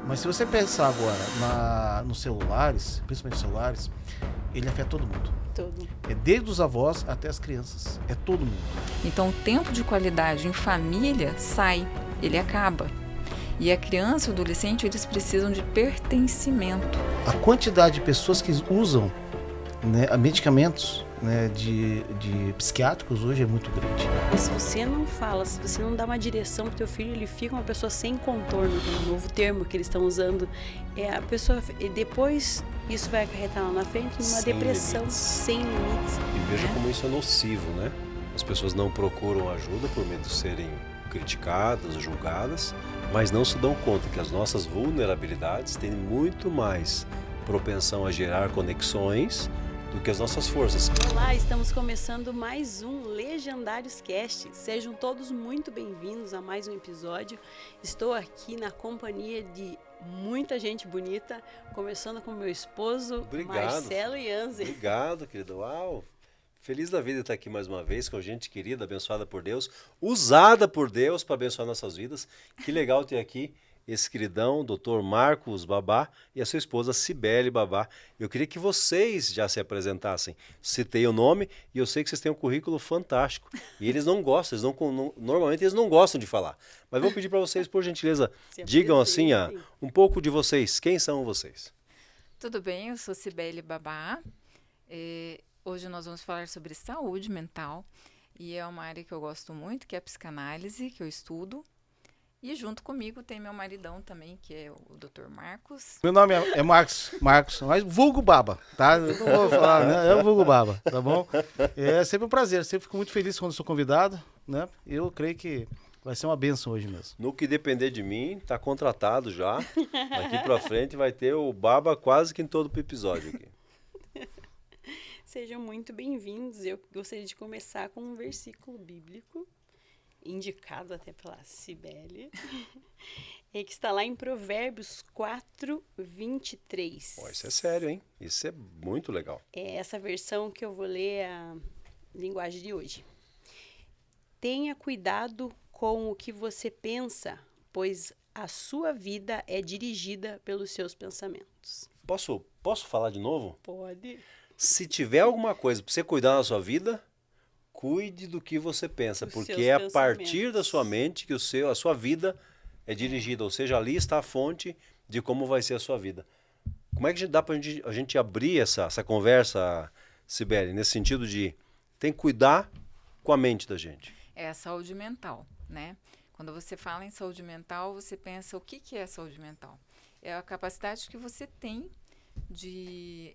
Mas se você pensar agora nos celulares, principalmente celulares, ele afeta todo mundo. Todo. É desde os avós até as crianças. É todo mundo. Então, o tempo de qualidade em família sai, ele acaba. E a criança e o adolescente, eles precisam de pertencimento. A quantidade de pessoas que usam, né, medicamentos, né, de psiquiátricos hoje é muito grande. E se você não fala, se você não dá uma direção pro teu filho, ele fica uma pessoa sem contorno, que é um novo termo que eles estão usando. A pessoa, e depois isso vai acarretar lá na frente numa Sem depressão limites. sem limites. E veja como isso é nocivo, né? As pessoas não procuram ajuda por medo de serem criticadas, julgadas, mas não se dão conta que as nossas vulnerabilidades têm muito mais propensão a gerar conexões do que as nossas forças. Olá, estamos começando mais um Legendários Cast. Sejam todos muito bem-vindos a mais um episódio. Estou aqui na companhia de muita gente bonita, começando com meu esposo, Obrigado. Marcelo Ianzi. Obrigado, querido. Uau! Feliz da vida estar aqui mais uma vez com gente querida, abençoada por Deus, usada por Deus para abençoar nossas vidas. Que legal ter aqui esse queridão, Dr. Marcos Babá, e a sua esposa Cibele Babá. Eu queria que vocês já se apresentassem. Citei o nome e eu sei que vocês têm um currículo fantástico. E eles não gostam, normalmente eles não gostam de falar. Mas vou pedir para vocês, por gentileza, digam assim, um pouco de vocês. Quem são vocês? Tudo bem, eu sou Cibele Babá. Hoje nós vamos falar sobre saúde mental. E é uma área que eu gosto muito, que é a psicanálise, que eu estudo. E junto comigo tem meu maridão também, que é o Dr. Marcos. Meu nome é Marcos, mas vulgo Baba, tá? Eu não vou falar, né? É o vulgo Baba, tá bom? É sempre um prazer, sempre fico muito feliz quando sou convidado, né? Eu creio que vai ser uma bênção hoje mesmo. No que depender de mim, tá contratado já. Daqui pra frente vai ter o Baba quase que em todo o episódio aqui. Sejam muito bem-vindos. Eu gostaria de começar com um versículo bíblico, indicado até pela Cibele, que está lá em Provérbios 4, 23. Pô, isso é sério, hein? Isso é muito legal. É essa versão que eu vou ler a linguagem de hoje. Tenha cuidado com o que você pensa, pois a sua vida é dirigida pelos seus pensamentos. Posso falar de novo? Pode. Se tiver alguma coisa para você cuidar na sua vida, cuide do que você pensa, porque é a partir da sua mente que a sua vida é dirigida, ou seja, ali está a fonte de como vai ser a sua vida. Como é que dá para a gente abrir essa conversa, Cibele, nesse sentido de tem que cuidar com a mente da gente? É a saúde mental, né? Quando você fala em saúde mental, você pensa o que é saúde mental? É a capacidade que você tem de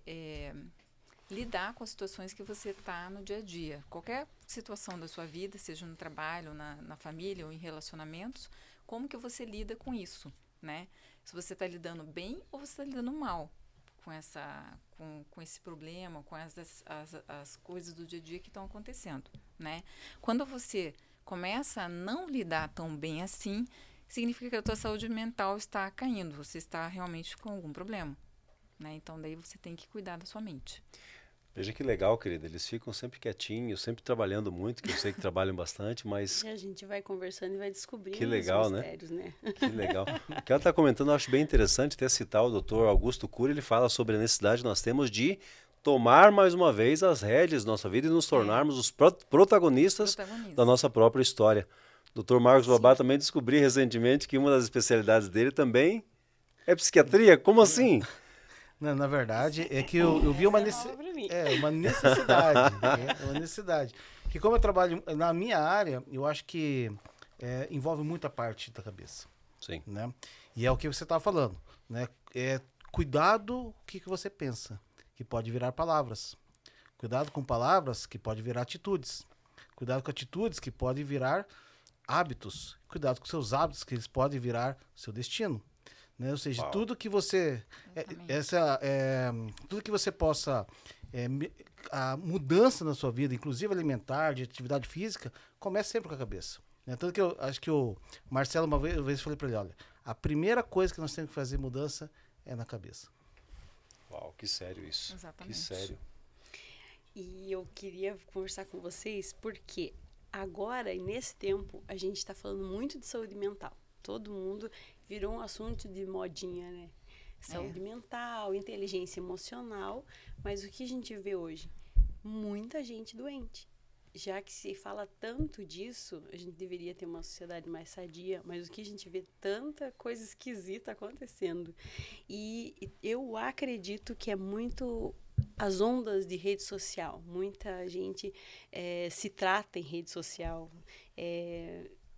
lidar com as situações que você está no dia a dia. Qualquer situação da sua vida, seja no trabalho, na família ou em relacionamentos, como que você lida com isso, né? Se você está lidando bem ou você está lidando mal com esse problema, com as coisas do dia a dia que estão acontecendo, né? Quando você começa a não lidar tão bem assim, significa que a tua saúde mental está caindo, você está realmente com algum problema, né? Então, daí você tem que cuidar da sua mente. Veja que legal, querida. Eles ficam sempre quietinhos, sempre trabalhando muito, que eu sei que trabalham bastante, mas... E a gente vai conversando e vai descobrindo que legal, os mistérios, né? Que legal. O que ela está comentando, eu acho bem interessante até citar o Dr. Augusto Cury. Ele fala sobre a necessidade que nós temos de tomar mais uma vez as rédeas da nossa vida e nos tornarmos os protagonistas da nossa própria história. Dr. Marcos Babá também descobri recentemente que uma das especialidades dele também é psiquiatria. Como assim? Na verdade, é que eu vi uma necessidade. Uma necessidade. Que como eu trabalho na minha área, eu acho que envolve muita parte da cabeça. Sim. Né? E é o que você estava falando. Né? Cuidado o que você pensa, que pode virar palavras. Cuidado com palavras, que pode virar atitudes. Cuidado com atitudes, que podem virar hábitos. Cuidado com seus hábitos, que eles podem virar seu destino. Né? Ou seja, tudo que você tudo que você possa a mudança na sua vida, inclusive alimentar, de atividade física, começa sempre com a cabeça. Né? Tanto que eu acho que o Marcelo uma vez falei para ele, olha, a primeira coisa que nós temos que fazer mudança é na cabeça. Uau, que sério isso. Exatamente. Que sério. E eu queria conversar com vocês porque agora, e nesse tempo, a gente está falando muito de saúde mental. Todo mundo virou um assunto de modinha, né? Saúde mental, inteligência emocional, mas o que a gente vê hoje? Muita gente doente. Já que se fala tanto disso, a gente deveria ter uma sociedade mais sadia, mas o que a gente vê tanta coisa esquisita acontecendo. E eu acredito que é muito as ondas de rede social. Muita gente se trata em rede social,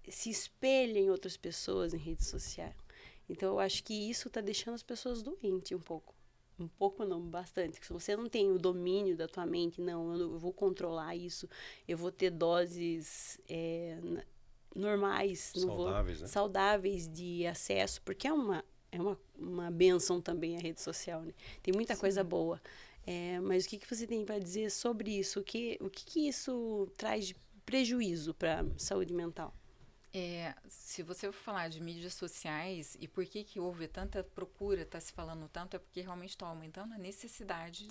se espelha em outras pessoas em rede social. Então, eu acho que isso está deixando as pessoas doentes um pouco. Um pouco não, bastante. Se você não tem o domínio da tua mente, não, eu vou controlar isso, eu vou ter doses normais, Saudáveis, né? saudáveis de acesso, porque é uma bênção também a rede social, né? Tem muita coisa boa. Mas o que você tem para dizer sobre isso? O que isso traz de prejuízo para a saúde mental? Se você for falar de mídias sociais e por que houve tanta procura, está se falando tanto, é porque realmente está aumentando a necessidade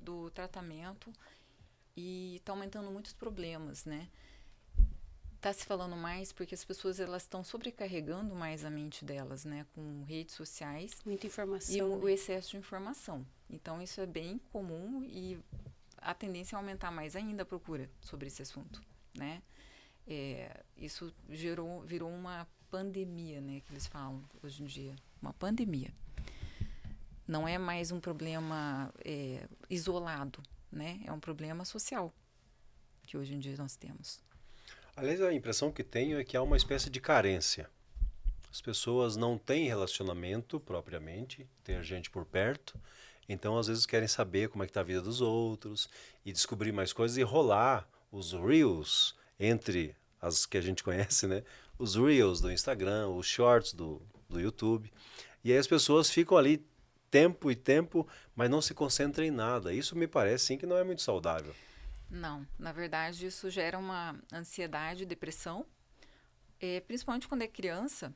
do tratamento e está aumentando muitos problemas, né? Está se falando mais porque as pessoas elas estão sobrecarregando mais a mente delas, né? Com redes sociais. Muita informação. E o excesso de informação. Então, isso é bem comum e a tendência é aumentar mais ainda a procura sobre esse assunto, né? Isso virou uma pandemia, né, que eles falam hoje em dia, uma pandemia. Não é mais um problema isolado, né? É um problema social que hoje em dia nós temos. Aliás, a impressão que tenho é que há uma espécie de carência. As pessoas não têm relacionamento propriamente, ter gente por perto, então às vezes querem saber como é que está a vida dos outros e descobrir mais coisas e rolar os reels entre as que a gente conhece, né? Os reels do Instagram, os shorts do YouTube. E aí as pessoas ficam ali tempo e tempo, mas não se concentram em nada. Isso me parece, sim, que não é muito saudável. Não, na verdade isso gera uma ansiedade, depressão, principalmente quando é criança.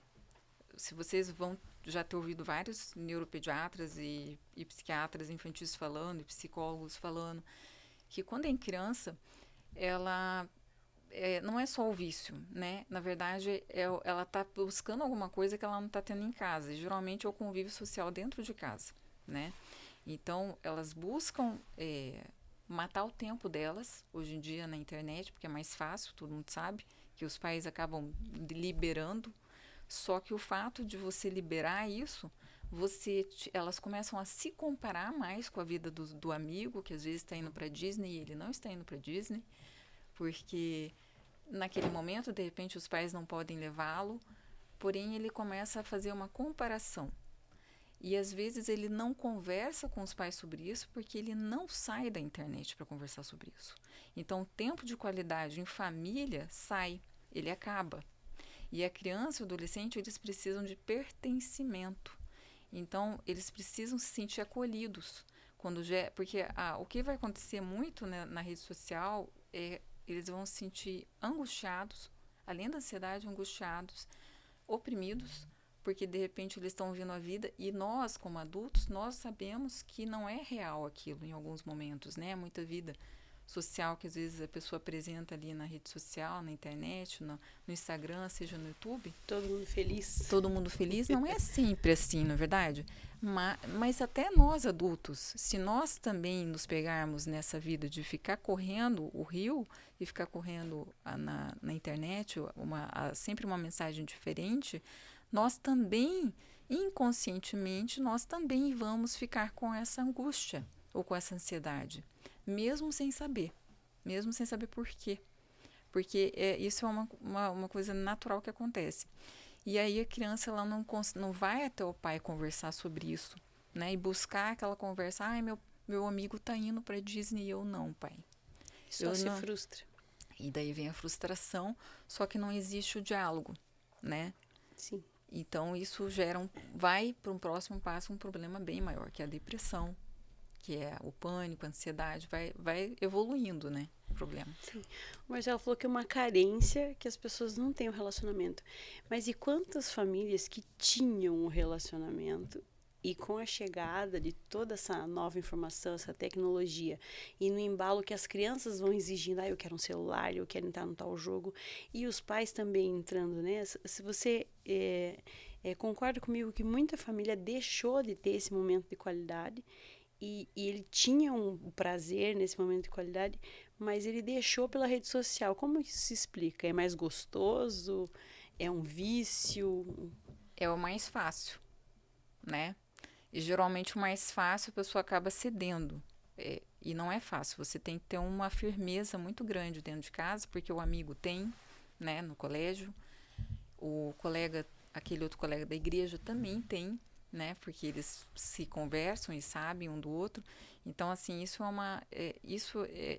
Se vocês vão já ter ouvido vários neuropediatras e psiquiatras infantis falando, e psicólogos falando, que quando é criança, ela não é só o vício, né? Na verdade, ela está buscando alguma coisa que ela não está tendo em casa. E geralmente é o convívio social dentro de casa, né? Então, elas buscam matar o tempo delas, hoje em dia na internet, porque é mais fácil, todo mundo sabe, que os pais acabam liberando. Só que o fato de você liberar isso, elas começam a se comparar mais com a vida do amigo, que às vezes está indo para Disney e ele não está indo para Disney, porque naquele momento, de repente, os pais não podem levá-lo, porém ele começa a fazer uma comparação. E às vezes ele não conversa com os pais sobre isso porque ele não sai da internet para conversar sobre isso. Então, o tempo de qualidade em família ele acaba. E a criança e o adolescente, eles precisam de pertencimento. Então, eles precisam se sentir acolhidos. Porque o que vai acontecer muito, né, na rede social eles vão se sentir angustiados, além da ansiedade, angustiados, oprimidos, porque de repente eles estão vivendo a vida e nós, como adultos, nós sabemos que não é real aquilo em alguns momentos, né? Muita vida social que às vezes a pessoa apresenta ali na rede social, na internet, no Instagram, seja no YouTube. Todo mundo feliz. Todo mundo feliz, não é sempre assim, não é verdade? Mas até nós adultos, se nós também nos pegarmos nessa vida de ficar correndo o rio e ficar correndo na internet, sempre uma mensagem diferente, nós também, inconscientemente, nós também vamos ficar com essa angústia ou com essa ansiedade. Mesmo sem saber por quê. Porque isso é uma coisa natural que acontece. E aí a criança ela não vai até o pai conversar sobre isso, né? E buscar aquela conversa, meu amigo tá indo para Disney e eu não, pai. Só se frustra. E daí vem a frustração, só que não existe o diálogo, né? Sim. Então isso vai para um próximo passo um problema bem maior, que é a depressão, que é o pânico, a ansiedade, vai evoluindo, né, o problema. Sim. O Marcelo falou que é uma carência que as pessoas não têm um relacionamento. Mas e quantas famílias que tinham um relacionamento e com a chegada de toda essa nova informação, essa tecnologia, e no embalo que as crianças vão exigindo, eu quero um celular, eu quero entrar no tal jogo, e os pais também entrando, né? Se você concorda comigo que muita família deixou de ter esse momento de qualidade e ele tinha um prazer nesse momento de qualidade, mas ele deixou pela rede social. Como isso se explica? É mais gostoso? É um vício? É o mais fácil, né? E geralmente o mais fácil a pessoa acaba cedendo. E não é fácil. Você tem que ter uma firmeza muito grande dentro de casa, porque o amigo tem, né, no colégio. O colega, aquele outro colega da igreja também tem, né? Porque eles se conversam e sabem um do outro. Então, assim, isso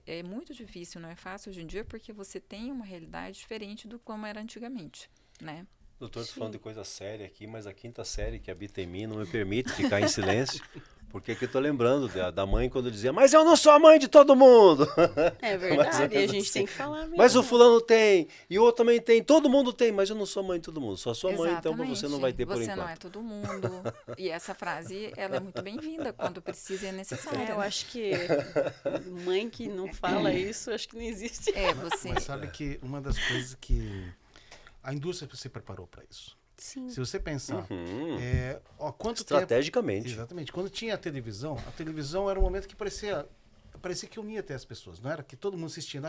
é muito difícil, não é fácil hoje em dia, porque você tem uma realidade diferente do como era antigamente, né? Doutor, estou falando de coisa séria aqui, mas a quinta série que habita em mim não me permite ficar em silêncio, porque aqui eu estou lembrando da mãe quando dizia, mas eu não sou a mãe de todo mundo. É verdade, a gente tem que falar mesmo. Mas o fulano tem, e o outro também tem, todo mundo tem, mas eu não sou mãe de todo mundo. Só sua mãe, então você não vai ter por enquanto. Você não é todo mundo. E essa frase, ela é muito bem-vinda quando precisa e é necessária. Eu acho que mãe que não fala isso, acho que não existe. Você... Mas sabe que uma das coisas que a indústria se preparou para isso. Sim. Se você pensar, quanto estrategicamente. Tempo, exatamente. Quando tinha a televisão era um momento que parecia que unia até as pessoas. Não era que todo mundo assistia,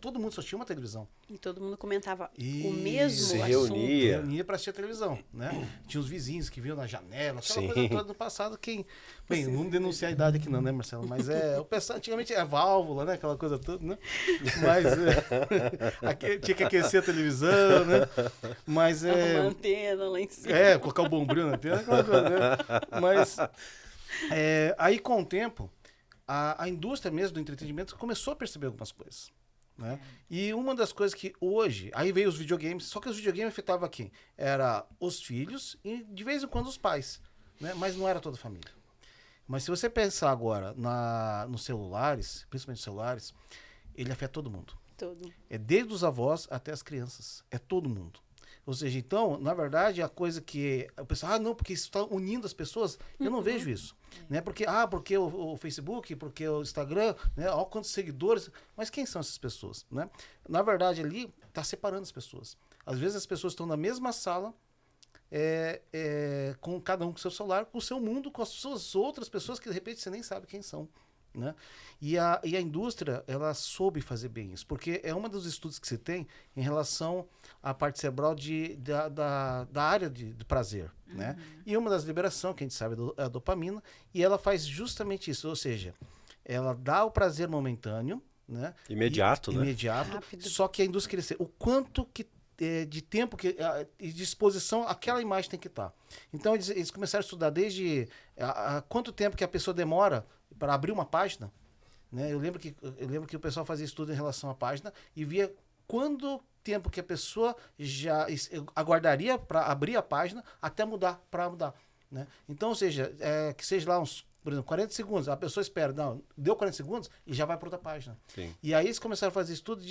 todo mundo só tinha uma televisão. E todo mundo comentava E o mesmo se assunto. reunia para assistir a televisão, né? Tinha os vizinhos que vinham na janela, aquela coisa toda do passado. Bem, não vamos denunciar a idade aqui não, né, Marcelo? Mas o pessoal, antigamente é válvula, né? Aquela coisa toda, né? Mas tinha que aquecer a televisão, né? Mas uma antena lá em cima. Colocar o bombril na antena, aquela coisa, né? Mas aí com o tempo, a indústria mesmo do entretenimento começou a perceber algumas coisas. Né? E uma das coisas que hoje, aí veio os videogames, só que os videogames afetavam quem? Era os filhos e de vez em quando os pais, né? Mas não era toda a família. Mas se você pensar agora nos celulares, principalmente celulares, ele afeta todo mundo. Todo. É desde os avós até as crianças, é todo mundo. Ou seja, então, na verdade, a coisa que o pessoal, não, porque isso está unindo as pessoas, eu não vejo isso. Né? Porque o Facebook, porque o Instagram, né? Olha quantos seguidores, mas quem são essas pessoas? Né? Na verdade, ali está separando as pessoas. Às vezes as pessoas estão na mesma sala, com cada um com seu celular, com o seu mundo, com as suas outras pessoas que de repente você nem sabe quem são. Né? E a indústria, ela soube fazer bem isso, porque é um dos estudos que se tem em relação à parte cerebral da área de prazer. Né? E uma das liberações, que a gente sabe, é a dopamina, e ela faz justamente isso, ou seja, ela dá o prazer momentâneo, né? Imediato, né? Imediato, Rápido. só que a indústria quer ser o quanto de tempo e de exposição aquela imagem tem que estar. Então eles começaram a estudar desde quanto tempo que a pessoa demora para abrir uma página. Né? Eu lembro que o pessoal fazia estudo em relação à página e via quanto tempo que a pessoa já aguardaria para abrir a página até mudar. Né? Então, ou seja, que seja lá por exemplo, 40 segundos, a pessoa espera, não, deu 40 segundos e já vai para outra página. Sim. E aí eles começaram a fazer estudo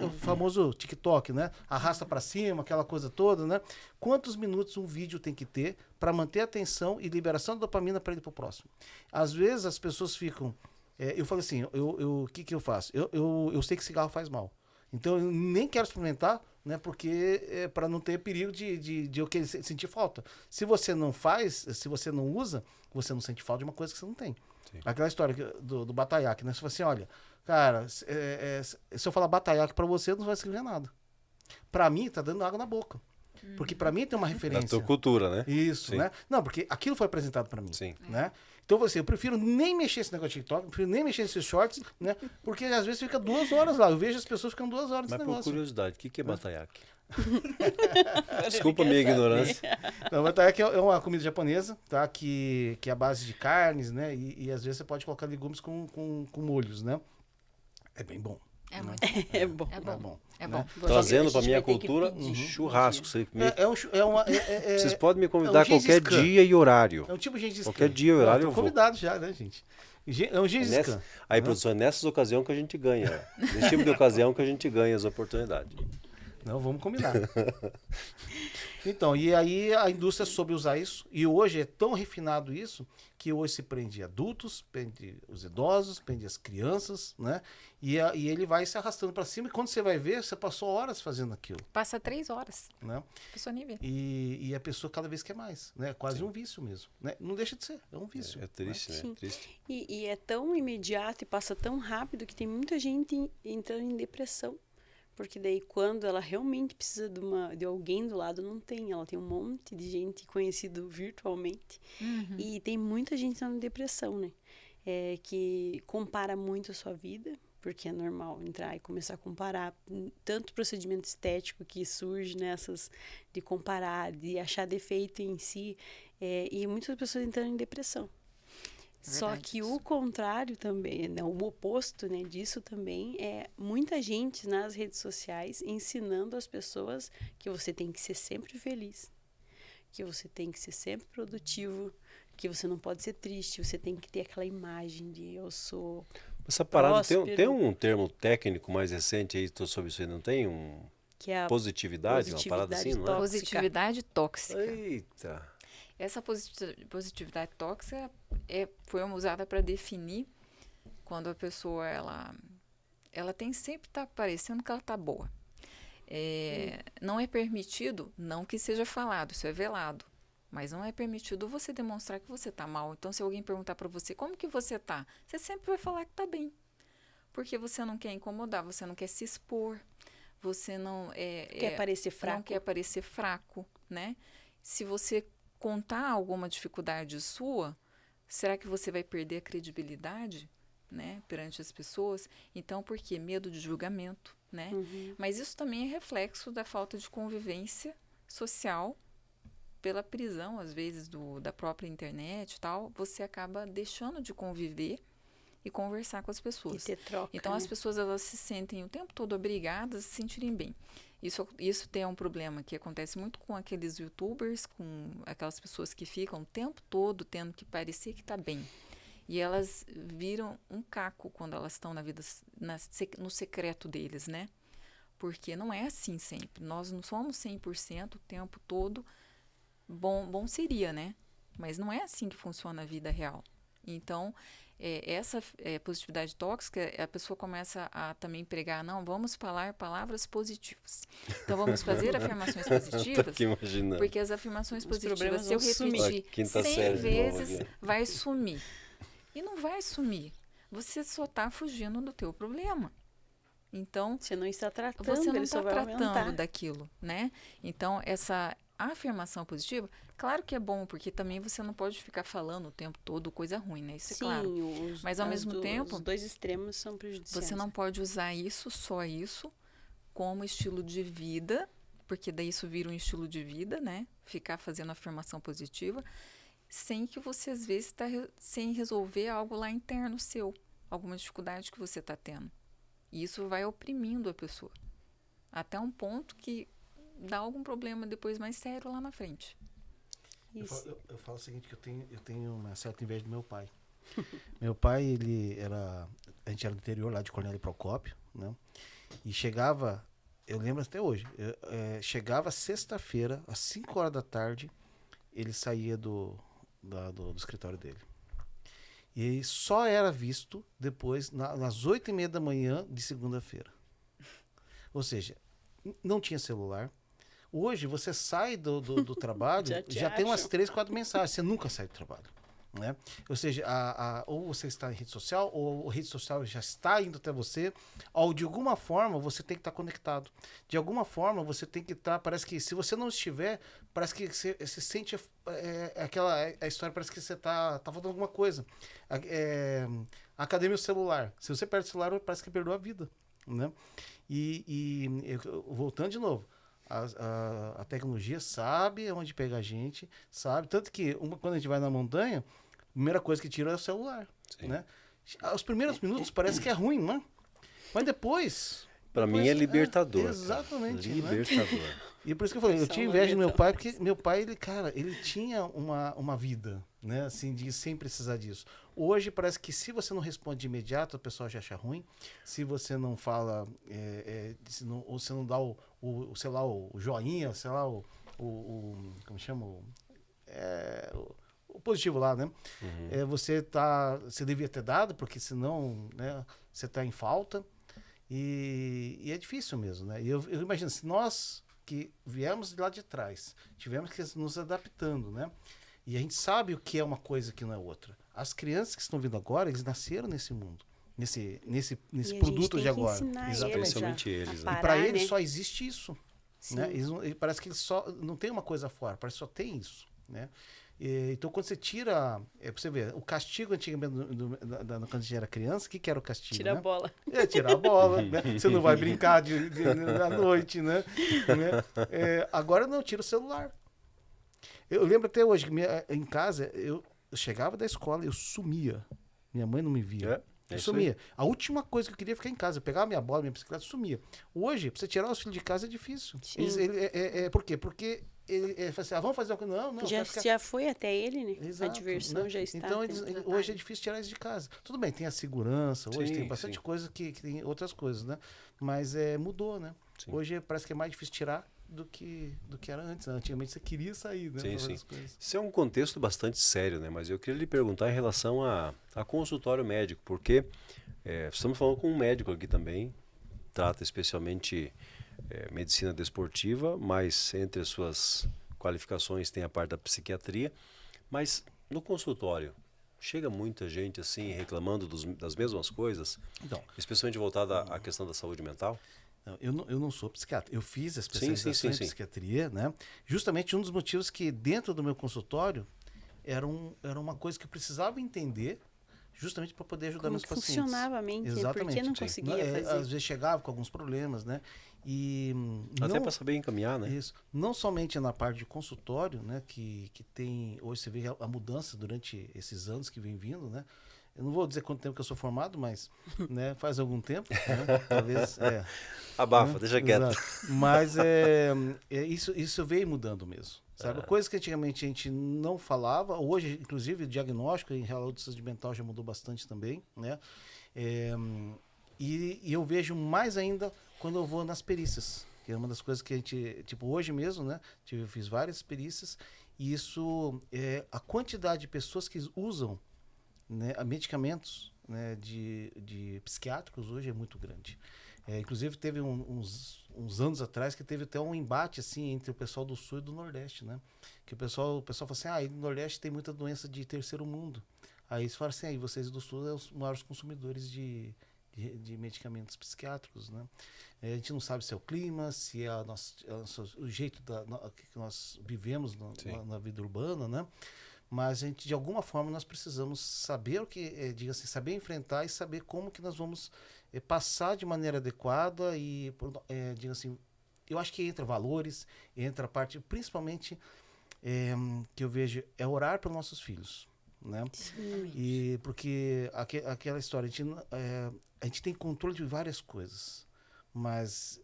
o famoso TikTok, né? Arrasta para cima, aquela coisa toda, né? Quantos minutos um vídeo tem que ter para manter a atenção e liberação da dopamina para ir para o próximo? Às vezes as pessoas ficam... eu falo assim, o que eu faço? Eu sei que cigarro faz mal. Então eu nem quero experimentar, né? Porque para não ter perigo de eu sentir falta. Se você não faz, se você não usa, você não sente falta de uma coisa que você não tem. Sim. Aquela história do batayaque, né? Você fala assim, olha, cara, se eu falar batayaque para você, não vai escrever nada. Para mim, tá dando água na boca. Porque para mim tem uma referência. Da tua cultura, né? Isso, Sim. né? Não, porque aquilo foi apresentado para mim. Sim. Né? Então, eu prefiro nem mexer nesse negócio de TikTok, eu prefiro nem mexer nesses shorts, né? Porque às vezes fica 2 horas lá. Eu vejo as pessoas ficando 2 horas nesse negócio. negócio. Mas por curiosidade, o que é batayaque? Desculpa a minha ignorância. Então, batayaque é uma comida japonesa, tá? Que é a base de carnes, né? E às vezes você pode colocar legumes com molhos, né? É bem bom. É muito É bom. É bom. É bom. Trazendo para A gente minha vai ter que cultura pedir. churrasco. Vocês podem me convidar um qualquer Gengis Khan. dia e horário. É um tipo de Gengis Khan. Qualquer dia e horário eu vou. Convidado já, né, gente? É um Gengis Khan. Aí, produção, é nessas ocasiões que a gente ganha. Nesse tipo de ocasião que a gente ganha as oportunidades. Não, vamos combinar. Então, e aí a indústria soube usar isso, e hoje é tão refinado isso, que hoje se prende adultos, prende os idosos, prende as crianças, né? E ele vai se arrastando para cima, e quando você vai ver, você passou horas fazendo aquilo, Passa 3 horas. né? A pessoa nem vê. E a pessoa cada vez quer mais, né? É quase um vício mesmo, né? Não deixa de ser, é um vício. É triste, né? Sim. Triste. E é tão imediato e passa tão rápido que tem muita gente entrando em depressão. Porque daí quando ela realmente precisa de alguém do lado, não tem. Ela tem um monte de gente conhecido virtualmente. E tem muita gente entrando em depressão, né? Que compara muito a sua vida, porque é normal entrar e começar a comparar tanto procedimento estético que surge nessas de comparar, de achar defeito em si, e muitas pessoas entrando em depressão. Só Verdade que isso. o contrário também, né, o oposto, né, disso também é muita gente nas redes sociais ensinando as pessoas que você tem que ser sempre feliz, que você tem que ser sempre produtivo, que você não pode ser triste, você tem que ter aquela imagem de eu sou Essa parada tem próspero. um termo técnico mais recente aí sobre isso aí, não tem? que é a Positividade, uma parada assim, não é? tóxica. Positividade tóxica. Eita. Essa positividade tóxica foi usada para definir quando a pessoa ela tem sempre tá parecendo que ela tá boa. Não é permitido, não que seja falado, isso é velado, mas não é permitido você demonstrar que você tá mal. Então, se alguém perguntar para você como que você tá, você sempre vai falar que tá bem, porque você não quer incomodar, você não quer se expor, você não quer parecer fraco. não quer parecer fraco, né? Se você contar alguma dificuldade sua, será que você vai perder a credibilidade, né, perante as pessoas? Então, por quê? Medo de julgamento, né? Mas isso também é reflexo da falta de convivência social pela prisão, às vezes, da própria internet e tal. Você acaba deixando de conviver e conversar com as E pessoas. ter troca, Então, né? as pessoas elas se sentem o tempo todo obrigadas a se sentirem bem. Isso tem um problema que acontece muito com aqueles youtubers, com aquelas pessoas que ficam o tempo todo tendo que parecer que está bem. E elas viram um caco quando elas estão na vida, no secreto deles, né? Porque não é assim sempre. Nós não somos 100% o tempo todo. Bom seria, né? Mas não é assim que funciona a vida real. Então, essa positividade tóxica, a pessoa começa a também pregar, não, vamos falar palavras positivas. Então, vamos fazer afirmações Tô positivas, aqui imaginando. porque as afirmações positivas, problemas se eu vão sumir. repetir Quinta 100 série de novo vezes, aqui. vai sumir. E não vai sumir. Você só está fugindo do teu problema. Então, Você não está tratando, você não ele só está vai tratando aumentar. daquilo, né? Então, essa afirmação positiva, claro que é bom, porque também você não pode ficar falando o tempo todo coisa ruim, né? Isso é claro. Mas, ao mesmo tempo, os dois extremos são prejudiciais. Você não pode usar isso, só isso, como estilo de vida, porque daí isso vira um estilo de vida, né? Ficar fazendo afirmação positiva, sem que você, às vezes, está sem resolver algo lá interno seu, alguma dificuldade que você está tendo. E isso vai oprimindo a pessoa, até um ponto que dá algum problema depois mais sério lá na frente. Isso. Eu falo o seguinte, que eu tenho uma certa inveja do meu pai. Meu pai, a gente era do interior lá de Cornélio Procópio, né? E chegava, eu lembro até hoje, chegava sexta-feira, às 5 horas da tarde, ele saía do escritório dele. E aí só era visto depois, nas 8h30 da manhã de segunda-feira. Ou seja, não tinha celular. Hoje você sai do trabalho, já tem umas 3, 4 mensagens. Você nunca sai do trabalho, né? Ou seja, ou você está em rede social, ou a rede social já está indo até você, ou de alguma forma você tem que estar conectado. De alguma forma você tem que estar, parece que se você não estiver, parece que você sente a história, parece que você tá faltando alguma coisa. Academia celular. Se você perde o celular, parece que perdeu a vida, né? Voltando de novo, a tecnologia sabe onde pegar a gente, sabe? Tanto que quando a gente vai na montanha, a primeira coisa que tira é o celular, né? Os primeiros minutos parece que é ruim, né? Mas depois Para mim é libertador. Cara. Exatamente. Libertador. Né? E por isso que eu falei, eu tinha inveja do meu pai, porque meu pai, ele tinha uma vida, né, assim, sem precisar disso. Hoje parece que se você não responde de imediato, o pessoal já acha ruim. Se você não fala, ou você não dá sei lá, o joinha, sei lá, como chama? O positivo lá, né? Uhum. Você devia ter dado, porque senão, né, você está em falta. E é difícil mesmo, né? E eu imagino, se nós que viemos de lá de trás, tivemos que nos adaptando, né? E a gente sabe o que é uma coisa que não é outra. As crianças que estão vindo agora, eles nasceram nesse mundo, nesse produto de agora. Exatamente eles. Né? E para eles só existe isso. Né? Parece que eles só não tem uma coisa fora, parece que só tem isso, né? Então, quando você tira... pra você ver, o castigo antigamente, quando a gente era criança, o que era o castigo? Tira a bola. Tirar a bola, né? Você não vai brincar à noite, né? Agora não, tira o celular. Eu lembro até hoje, que em casa, eu chegava da escola, eu sumia. Minha mãe não me via. Eu sumia. A última coisa que eu queria é ficar em casa. Eu pegava minha bola, minha bicicleta, sumia. Hoje, pra você tirar os filhos de casa é difícil. Por quê? Porque ele fala assim, vamos fazer uma coisa. Não. Já foi até ele, né? Exato, a diversão, né? já está. Então, hoje é difícil tirar eles de casa. Tudo bem, tem a segurança, hoje tem bastante coisa que tem outras coisas, né? Mas mudou, né? Sim. Hoje parece que é mais difícil tirar do que era antes. Né? Antigamente você queria sair, né? Sim. Isso é um contexto bastante sério, né? Mas eu queria lhe perguntar em relação a consultório médico, porque estamos falando com um médico aqui também, trata especialmente medicina desportiva, mas entre as suas qualificações tem a parte da psiquiatria, mas no consultório chega muita gente assim reclamando das mesmas coisas, então, especialmente voltada à questão da saúde mental? Não, eu não sou psiquiatra. Eu fiz a especialização em psiquiatria, né? Justamente um dos motivos que dentro do meu consultório era uma coisa que eu precisava entender, justamente para poder ajudar meus pacientes. Funcionava a mente, porque não conseguia fazer. Às vezes chegava com alguns problemas, né? Até para saber encaminhar, né? Isso. Não somente na parte de consultório, né? Que tem, hoje você vê a mudança durante esses anos que vem vindo, né? Eu não vou dizer quanto tempo que eu sou formado, mas né, faz algum tempo, né? Talvez. Abafa, deixa quieto. Exato. Mas isso veio mudando mesmo. Sabe? Coisas que antigamente a gente não falava, hoje, inclusive, o diagnóstico em relação à saúde mental já mudou bastante também, né? E eu vejo mais ainda quando eu vou nas perícias, que é uma das coisas que a gente, tipo, hoje mesmo, né? Eu fiz várias perícias e isso, a quantidade de pessoas que usam, né, medicamentos, né, de psiquiátricos hoje é muito grande. Inclusive teve uns anos atrás que teve até um embate assim entre o pessoal do Sul e do Nordeste, né? Que o pessoal fala assim, aí no Nordeste tem muita doença de terceiro mundo. Aí eles falam assim, aí vocês do Sul são os maiores consumidores de medicamentos psiquiátricos, né? A gente não sabe se é o clima, se é o jeito que nós vivemos na vida urbana, né? Mas a gente, de alguma forma, nós precisamos saber o que, diga assim, saber enfrentar e saber como que nós vamos passar de maneira adequada e, diga assim, eu acho que entra valores, entra a parte, principalmente, que eu vejo, é orar pelos nossos filhos, né? Sim. E porque aquela história, a gente tem controle de várias coisas, mas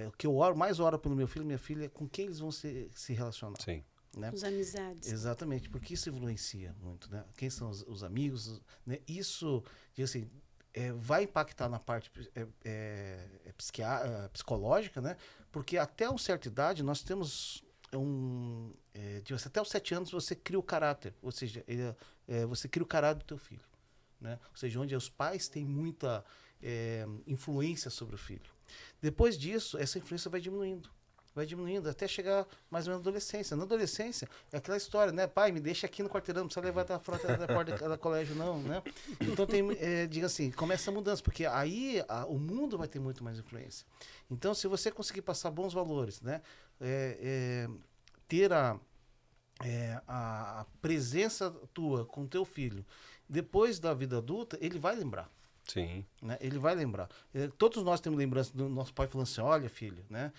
o que eu mais oro pelo meu filho e minha filha é com quem eles vão se relacionar. Sim. Né? As amizades. Exatamente, porque isso influencia muito, né? Quem são os amigos, né? Isso, assim, vai impactar na parte psicológica, né? Porque até uma certa idade nós temos até os 7 anos você cria o caráter, ou seja, você cria o caráter do teu filho, né? Ou seja, onde os pais têm muita influência sobre o filho. Depois disso, essa influência vai diminuindo até chegar mais ou menos na adolescência. Na adolescência, é aquela história, né? Pai, me deixa aqui no quarteirão, não precisa levar da porta da colégio, não, né? Então, diga assim, começa a mudança, porque aí o mundo vai ter muito mais influência. Então, se você conseguir passar bons valores, né? Ter a presença tua com teu filho, depois da vida adulta, ele vai lembrar. Sim. Né? Ele vai lembrar. Todos nós temos lembrança do nosso pai falando assim, olha, filho, né?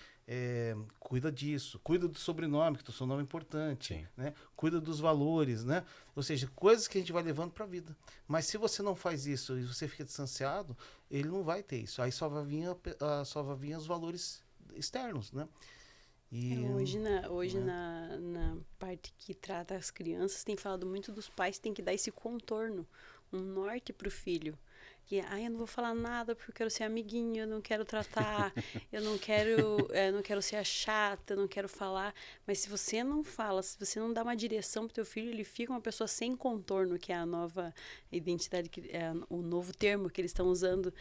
Cuida disso, cuida do sobrenome, que o seu nome é importante, Sim. né? Cuida dos valores, né? Ou seja, coisas que a gente vai levando para a vida. Mas se você não faz isso e você fica distanciado, ele não vai ter isso. Aí só vai vir os valores externos, né? E, Hoje na parte que trata as crianças, tem falado muito dos pais, tem que dar esse contorno, um norte para o filho. Que, eu não vou falar nada porque eu quero ser amiguinho, eu não quero tratar, eu não quero ser a chata, eu não quero falar. Mas se você não fala, se você não dá uma direção pro teu filho, ele fica uma pessoa sem contorno, que é a nova identidade, o novo termo que eles estão usando.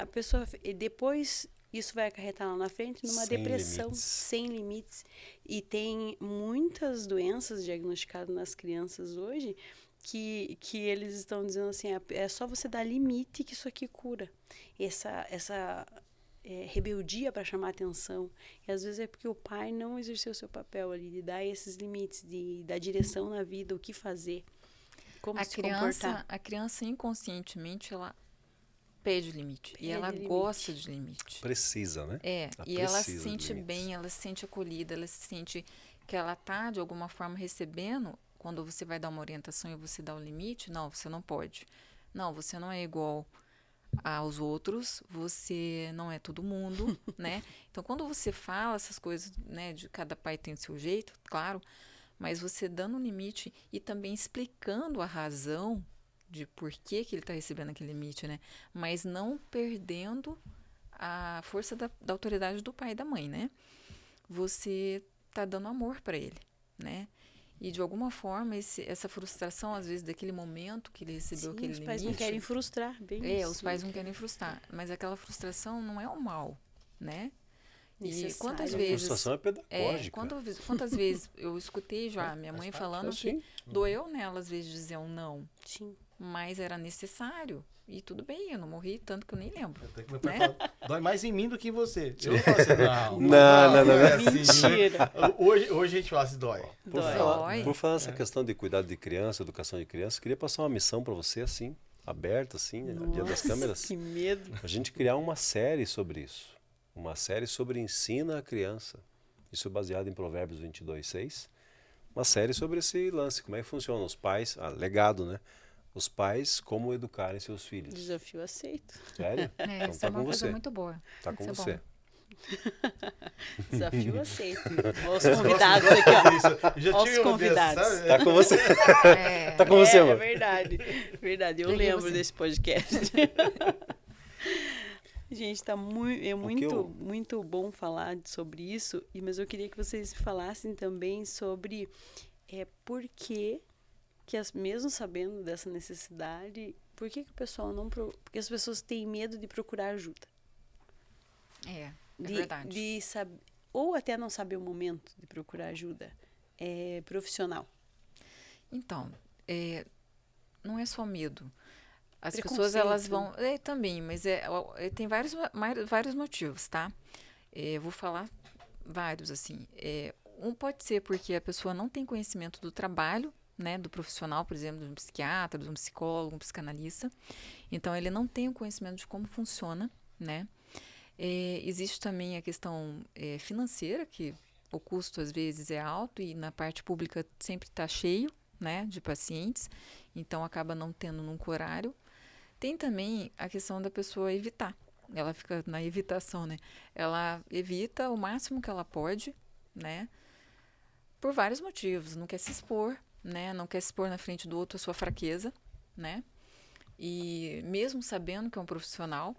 A pessoa, e depois isso vai acarretar lá na frente numa Sem depressão limites. sem limites. E tem muitas doenças diagnosticadas nas crianças hoje que eles estão dizendo assim, é só você dar limite que isso aqui cura. Essa rebeldia para chamar atenção. E às vezes é porque o pai não exerceu o seu papel ali, de dar esses limites, de dar direção na vida, o que fazer, como se comportar. A criança inconscientemente, ela pede limite. E Pede ela limite. gosta de limite. Precisa, né? E ela se precisa de sente limites. bem, ela se sente acolhida, ela se sente que ela tá, de alguma forma, recebendo. Quando você vai dar uma orientação e você dá o limite, não, você não pode. Não, você não é igual aos outros, você não é todo mundo, né? Então, quando você fala essas coisas, né, de cada pai tem o seu jeito, claro, mas você dando um limite e também explicando a razão de por que ele está recebendo aquele limite, né? Mas não perdendo a força da autoridade do pai e da mãe, né? Você tá dando amor para ele, né? E de alguma forma essa frustração, às vezes, daquele momento que ele recebeu aquele limite. Os pais não querem frustrar, bem isso. Os pais não querem frustrar, mas aquela frustração não é o mal, né? E Necessário. quantas A vezes frustração é pedagógica. quantas vezes eu escutei já minha mãe falando assim. que doeu nela às vezes dizer um não, Sim. mas era necessário. E tudo bem, eu não morri, tanto que eu nem lembro. até que meu pai Né? fala, dói mais em mim do que em você. Eu falo assim, Não. é assim, Mentira. né? Hoje a gente fala assim, dói. Dói. Por falar nessa questão de cuidado de criança, educação de criança, queria passar uma missão para você, assim, aberta, assim, diante das câmeras. Que medo. A gente criar uma série sobre isso. Uma série sobre ensina a criança. Isso é baseado em Provérbios 22:6. Uma série sobre esse lance, como é que funciona os pais, legado, né? Os pais, como educarem seus filhos. Desafio aceito. Sério? Então Isso tá é uma com coisa você. muito boa. Tá com Isso é você. bom. Desafio aceito. Os convidados aqui, ó. Já Os tive uma convidados. dessas, sabe? Tá com você. É, Tá com você, É mano. verdade. Verdade, eu Peguei lembro você. desse podcast. Gente, tá muito bom falar sobre isso, mas eu queria que vocês falassem também sobre por que mesmo sabendo dessa necessidade, por que o pessoal não... Porque as pessoas têm medo de procurar ajuda. é verdade. De saber, ou até não saber o momento de procurar ajuda profissional. Então, não é só medo. As pessoas, elas vão... também, mas tem vários motivos, tá? Eu vou falar vários, assim. Um pode ser porque a pessoa não tem conhecimento do trabalho, né, do profissional, por exemplo, de um psiquiatra, de um psicólogo, um psicanalista. Então, ele não tem o conhecimento de como funciona, né? Existe também a questão financeira, que o custo, às vezes, é alto e na parte pública sempre está cheio, né, de pacientes. Então, acaba não tendo nunca horário. Tem também a questão da pessoa evitar. Ela fica na evitação, né? Ela evita o máximo que ela pode, né? Por vários motivos. Não quer se expor, né? Não quer se expor na frente do outro a sua fraqueza, né? E mesmo sabendo que é um profissional,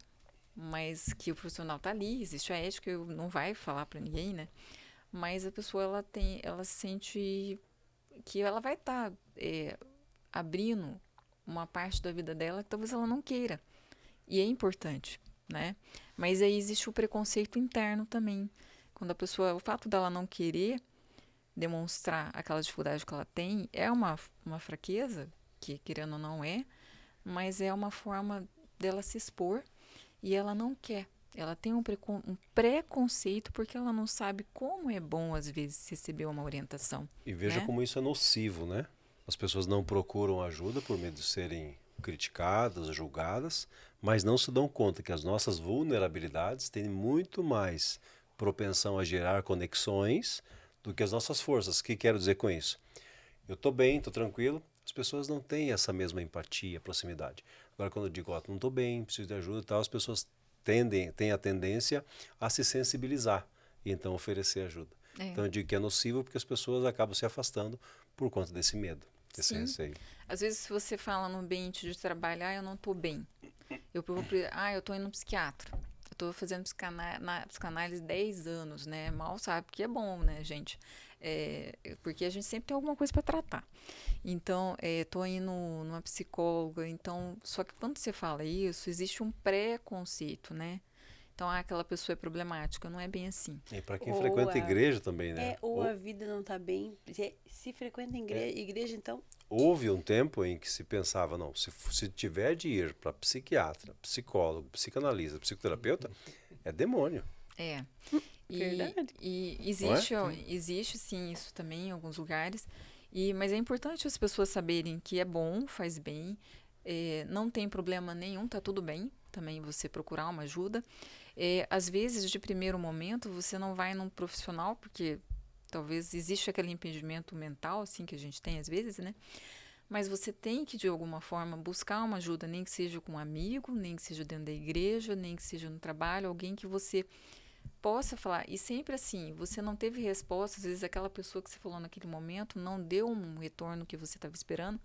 mas que o profissional tá ali, existe a ética, não vai falar para ninguém, né? Mas a pessoa, ela sente que ela vai estar abrindo uma parte da vida dela que talvez ela não queira. E é importante, né? Mas aí existe o preconceito interno também. Quando a pessoa, o fato dela não querer demonstrar aquela dificuldade que ela tem, é uma fraqueza, que querendo ou não mas é uma forma dela se expor e ela não quer. Ela tem um preconceito porque ela não sabe como é bom, às vezes, receber uma orientação. E veja né? como isso é nocivo, né? As pessoas não procuram ajuda por medo de serem criticadas, julgadas, mas não se dão conta que as nossas vulnerabilidades têm muito mais propensão a gerar conexões do que as nossas forças. O que quero dizer com isso? Eu estou bem, estou tranquilo, as pessoas não têm essa mesma empatia, proximidade. Agora, quando eu digo, ó, não estou bem, preciso de ajuda e tal, as pessoas têm a tendência a se sensibilizar e então oferecer ajuda. Então eu digo que é nocivo porque as pessoas acabam se afastando por conta desse medo, desse Sim. receio. Às vezes, se você fala no ambiente de trabalho, eu não estou bem. Eu estou indo no psiquiatra. Eu estou fazendo psicanálise 10 anos, né? Mal sabe que é bom, né, gente? Porque a gente sempre tem alguma coisa para tratar. Então, estou indo numa psicóloga. Então, só que quando você fala isso, existe um preconceito, né? Então, aquela pessoa é problemática. Não é bem assim. E para quem frequenta a igreja também, né? Ou a vida não está bem. Se frequenta igreja, então... Houve um tempo em que se pensava, não, se tiver de ir para psiquiatra, psicólogo, psicanalista, psicoterapeuta, é demônio. Verdade. E Não é? existe sim isso também em alguns lugares. Mas é importante as pessoas saberem que é bom, faz bem, não tem problema nenhum, tá tudo bem também você procurar uma ajuda. Às vezes, de primeiro momento, você não vai num profissional, porque talvez existe aquele impedimento mental, assim, que a gente tem às vezes, né? Mas você tem que, de alguma forma, buscar uma ajuda, nem que seja com um amigo, nem que seja dentro da igreja, nem que seja no trabalho, alguém que você possa falar. E sempre assim, você não teve resposta, às vezes aquela pessoa que você falou naquele momento não deu um retorno que você estava esperando,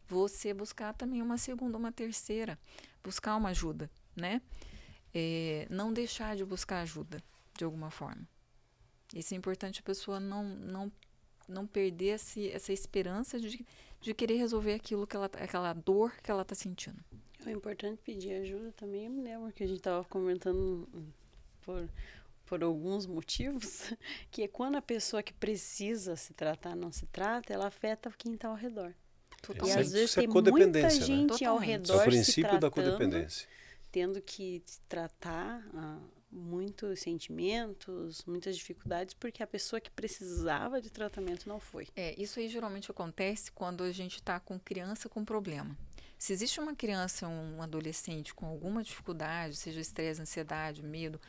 você buscar também uma segunda, uma terceira, buscar uma ajuda, né? Não deixar de buscar ajuda, de alguma forma. Isso é importante, a pessoa não perder essa esperança de querer resolver aquela dor que ela está sentindo. É importante pedir ajuda também, eu me lembro que a gente estava comentando por alguns motivos, que é quando a pessoa que precisa se tratar não se trata, ela afeta quem está ao redor. E às vezes tem muita gente ao redor é o princípio se tratando, da codependência. Tendo que tratar muitos sentimentos, muitas dificuldades, porque a pessoa que precisava de tratamento não foi. Isso aí geralmente acontece quando a gente está com criança com problema. Se existe uma criança, um adolescente com alguma dificuldade, seja estresse, ansiedade, medo,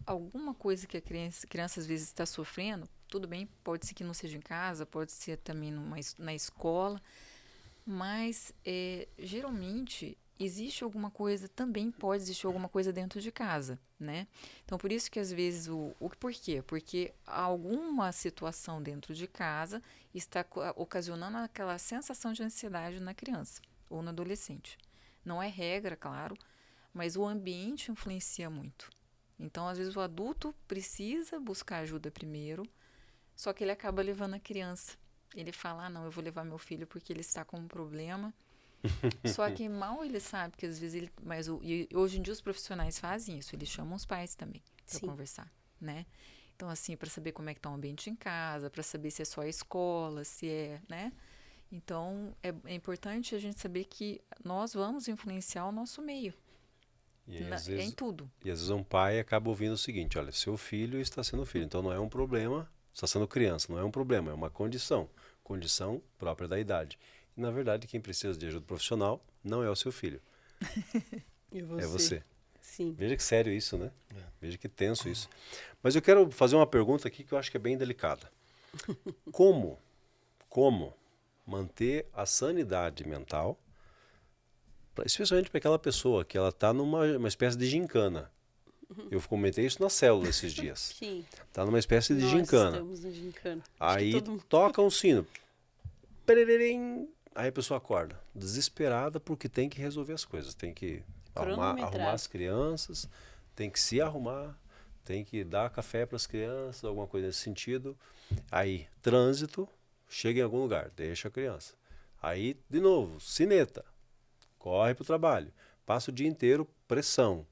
alguma coisa que a criança às vezes está sofrendo, tudo bem, pode ser que não seja em casa, pode ser também na escola, mas geralmente existe alguma coisa, também pode existir alguma coisa dentro de casa, né? Então, por isso que às vezes, por quê? Porque alguma situação dentro de casa está ocasionando aquela sensação de ansiedade na criança ou no adolescente. Não é regra, claro, mas o ambiente influencia muito. Então, às vezes, o adulto precisa buscar ajuda primeiro, só que ele acaba levando a criança. Ele fala, não, eu vou levar meu filho porque ele está com um problema. Só que mal ele sabe que às vezes e hoje em dia os profissionais fazem isso, eles chamam os pais também para conversar, né? Então, assim, para saber como é que está o ambiente em casa, para saber se é só a escola, se é, né? Então, é importante a gente saber que nós vamos influenciar o nosso meio. Em tudo. E às vezes um pai acaba ouvindo o seguinte, olha, seu filho está sendo filho, então não é um problema, está sendo criança, não é um problema, é uma condição própria da idade. E na verdade quem precisa de ajuda profissional não é o seu filho, é você. Sim. Veja que sério isso, né? Veja que tenso isso. Mas eu quero fazer uma pergunta aqui que eu acho que é bem delicada. Como manter a sanidade mental, especialmente para aquela pessoa que ela está numa espécie de gincana. Eu comentei isso na célula esses dias. Sim. Está numa espécie de Nós gincana. estamos na gincana. Aí toca um sino. Aí a pessoa acorda, desesperada porque tem que resolver as coisas. Tem que arrumar as crianças, tem que se arrumar, tem que dar café para as crianças, alguma coisa nesse sentido. Aí, trânsito, chega em algum lugar, deixa a criança. Aí, de novo, sineta. Corre para o trabalho, passa o dia inteiro, pressão,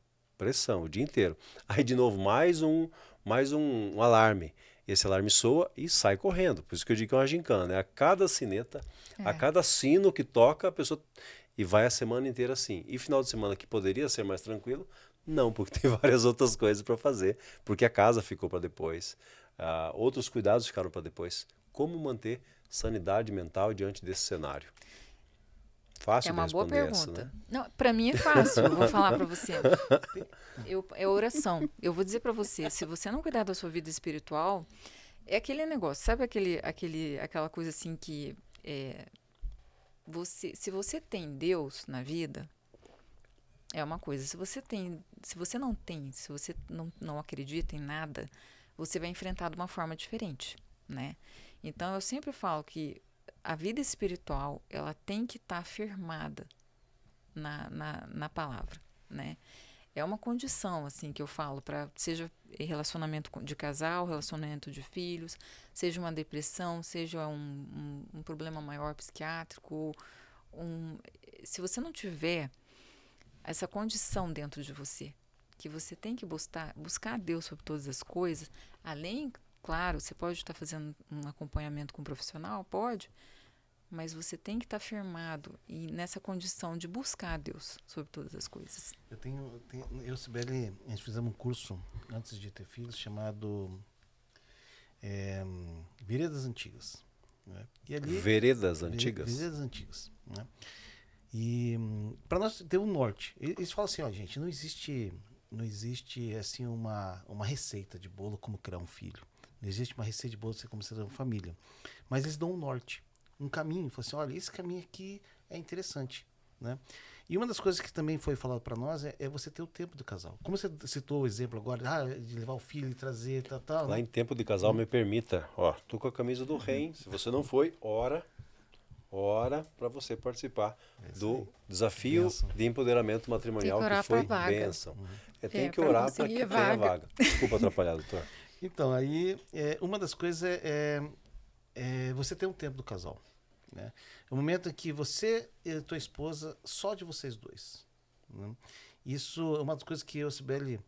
o dia inteiro. Aí de novo, mais um alarme. Esse alarme soa e sai correndo. Por isso que eu digo que é uma gincana, né? A cada sineta, a cada sino que toca, a pessoa... E vai a semana inteira assim. E final de semana que poderia ser mais tranquilo, não, porque tem várias outras coisas para fazer, porque a casa ficou para depois, outros cuidados ficaram para depois. Como manter sanidade mental diante desse cenário? Fácil É de uma boa responder essa, pergunta. né? Não, para mim é fácil, eu vou falar para você. É oração. Eu vou dizer para você, se você não cuidar da sua vida espiritual, é aquele negócio, sabe aquela coisa assim que se você tem Deus na vida, é uma coisa. Se você não tem, se você não acredita em nada, você vai enfrentar de uma forma diferente, né? Então, eu sempre falo que a vida espiritual, ela tem que estar firmada na palavra, né? É uma condição, assim, que eu falo, seja relacionamento de casal, relacionamento de filhos, seja uma depressão, seja um problema maior psiquiátrico. Se você não tiver essa condição dentro de você, que você tem que buscar Deus sobre todas as coisas, além, claro, você pode estar fazendo um acompanhamento com um profissional, pode, mas você tem que estar firmado e nessa condição de buscar a Deus sobre todas as coisas. Eu e Cibele, a gente fizemos um curso antes de ter filhos chamado Veredas Antigas. Né? E ali, Veredas Antigas? Veredas Antigas. Né? E para nós ter um norte. Eles falam assim, ó, gente, não existe assim uma receita de bolo como criar um filho. Não existe uma receita de bolo como ser uma família. Mas eles dão um norte, um caminho. Falam assim, olha, esse caminho aqui é interessante, né? E uma das coisas que também foi falado para nós é você ter o tempo do casal. Como você citou o exemplo agora, de levar o filho e trazer, tal. Lá né? em tempo de casal, me permita, ó, tô com a camisa do rei. Se você não foi, ora para você participar do desafio Bênção. de empoderamento matrimonial, Tem que orar que foi pra vaga. bênção. Tem que pra orar para conseguir que a tenha vaga. vaga. Desculpa atrapalhar, doutor. Então, aí, uma das coisas é você ter um tempo do casal. Né? É o momento em que você e a tua esposa, só de vocês dois. Né? Isso é uma das coisas que eu e a Cibele,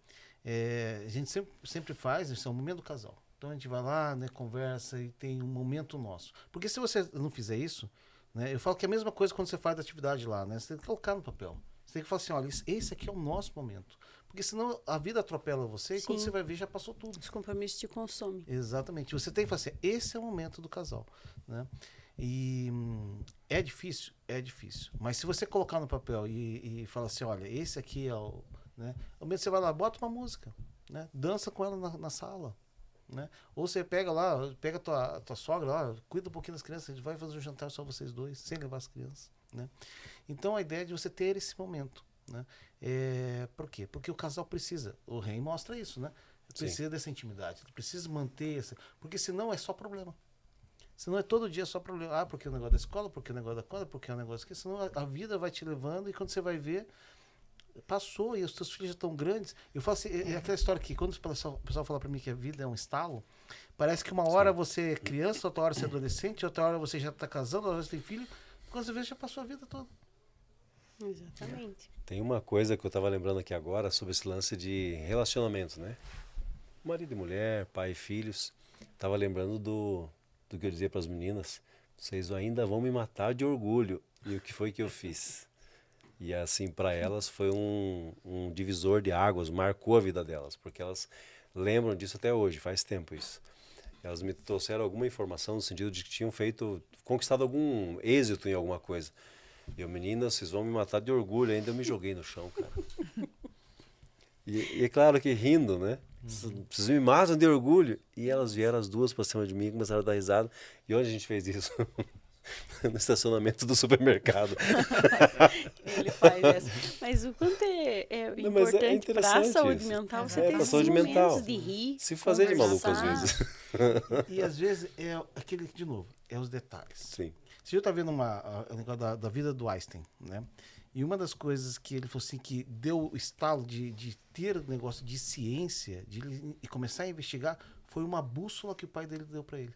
a gente sempre faz, isso é um momento do casal. Então a gente vai lá, né, conversa e tem um momento nosso. Porque se você não fizer isso, né, eu falo que é a mesma coisa quando você faz a atividade lá, né? Você tem que colocar no papel. Você tem que falar assim, olha, esse aqui é o nosso momento. Porque senão a vida atropela você e quando Sim. você vai ver já passou tudo. Os compromissos te consomem. Exatamente. Você tem que falar assim, esse é o momento do casal. Né? E é difícil? É difícil. Mas se você colocar no papel e falar assim, olha, esse aqui é o... Né? Ao menos você vai lá, bota uma música, né? Dança com ela na sala. Né? Ou você pega a tua sogra lá, cuida um pouquinho das crianças, a gente vai fazer um jantar só vocês dois, sem levar as crianças. Né? Então a ideia é de você ter esse momento. Né? Por quê? Porque o casal precisa, o rei mostra isso, né? Precisa dessa intimidade, precisa manter essa, porque senão é só problema. Senão é todo dia só problema. Porque o negócio da escola, porque o negócio da coisa, porque o negócio aqui, senão a vida vai te levando e quando você vai ver, passou e os teus filhos já estão grandes. Eu falo assim, é aquela história que quando o pessoal fala para mim que a vida é um estalo, parece que uma hora você é criança, outra hora você é adolescente, outra hora você já está casando, outra hora você tem filho, quando você vê já passou a vida toda. Exatamente. Tem uma coisa que eu estava lembrando aqui agora sobre esse lance de relacionamento, né? Marido e mulher, pai e filhos. Estava lembrando do que eu dizia para as meninas, vocês ainda vão me matar de orgulho. E o que foi que eu fiz? E assim, para elas foi um divisor de águas, marcou a vida delas, porque elas lembram disso até hoje, faz tempo isso. Elas me trouxeram alguma informação no sentido de que tinham conquistado algum êxito em alguma coisa. E eu, meninas, vocês vão me matar de orgulho, ainda eu me joguei no chão, cara. E é claro que rindo, né? Vocês me matam de orgulho. E elas vieram as duas para cima de mim e começaram a dar risada. E onde a gente fez isso? No estacionamento do supermercado. Ele faz essa. Mas o quanto é Não, mas é importante para a interessante saúde isso. mental, você É, ter pra esses saúde momentos mental. de rir, Se fazer de maluco às conversar. vezes. E às vezes é aquele, de novo, é os detalhes. Sim. Você já está vendo o negócio da vida do Einstein, né? E uma das coisas que ele falou assim, que deu o estalo de ter negócio de ciência, e começar a investigar, foi uma bússola que o pai dele deu para ele.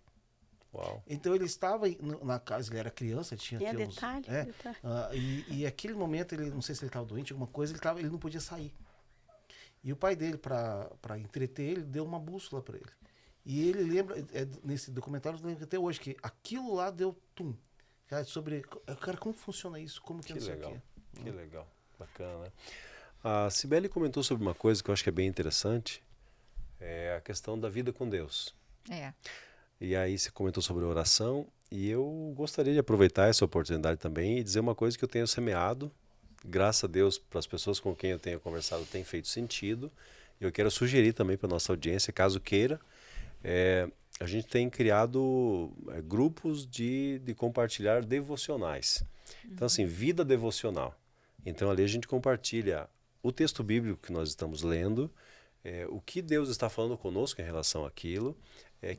Uau. Então ele estava na casa, ele era criança, ele tinha Detalhe. e aquele momento, ele não sei se ele estava doente, alguma coisa, ele não podia sair. E o pai dele, para entreter ele, deu uma bússola para ele. E ele lembra, nesse documentário, eu lembro até hoje, que aquilo lá deu cara, cara, como funciona isso? Como que não sei legal. o quê? Que legal. Bacana, né? A Cibele comentou sobre uma coisa que eu acho que é bem interessante, é a questão da vida com Deus. É. E aí você comentou sobre a oração E eu gostaria de aproveitar essa oportunidade também e dizer uma coisa que eu tenho semeado. Graças a Deus, para as pessoas com quem eu tenho conversado, tem feito sentido. Eu quero sugerir também para a nossa audiência, caso queira, a gente tem criado grupos de compartilhar devocionais. Então, assim, vida devocional. Então, ali a gente compartilha o texto bíblico que nós estamos lendo, o que Deus está falando conosco em relação àquilo,